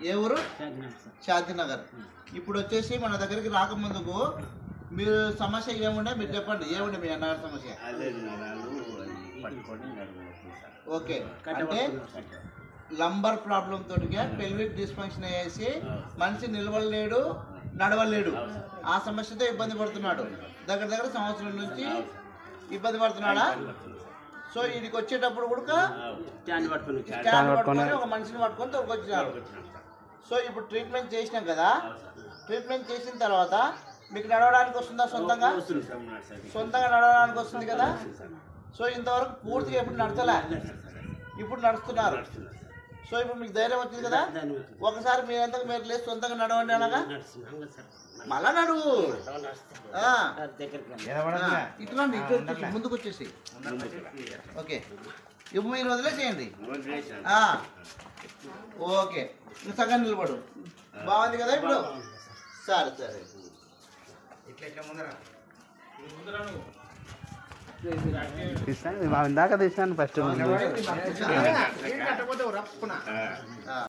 ఏ ఊరు? శాంతినగర్. ఇప్పుడు వచ్చేసి మన దగ్గరికి రాకముందుకు మీరు సమస్య ఏముండే మీరు చెప్పండి. ఏముండే మీ అన్నగారి సమస్య? ఓకే, అంటే లంబర్ ప్రాబ్లం తోటిగా పెల్విక్ డిస్ఫంక్షన్ అయ్యేసి మనిషి నిలవలేడు, నడవలేడు. ఆ సమస్యతో ఇబ్బంది పడుతున్నాడు. దగ్గర సంవత్సరం నుంచి ఇబ్బంది పడుతున్నాడా? సో వీడికి వచ్చేటప్పుడు కూడా స్టాండ్ పట్టుకొని ఒక మనిషిని పట్టుకొని తోడుకొచ్చినారు. సో ఇప్పుడు ట్రీట్మెంట్ చేసినాం కదా, ట్రీట్మెంట్ చేసిన తర్వాత మీకు నడవడానికి వస్తుందా? సొంతంగా నడవడానికి వస్తుంది కదా. సో ఇంతవరకు పూర్తిగా ఎప్పుడు నడచలే, ఇప్పుడు నడుస్తున్నారు. సో ఇప్పుడు మీకు ధైర్యం వచ్చింది కదా. ఒకసారి మీరంతకు మీరు లేదు సొంతంగా నడవండి అనగా మళ్ళా నడువు. ఇట్లా ముందుకు వచ్చేసి ఓకే, ఇప్పుడు మీరు వదిలేసేయండి. ఓకే, సగం నిలబడు. బాగుంది కదా ఇప్పుడు? సరే ఇందాక తీసాను ఫస్ట్.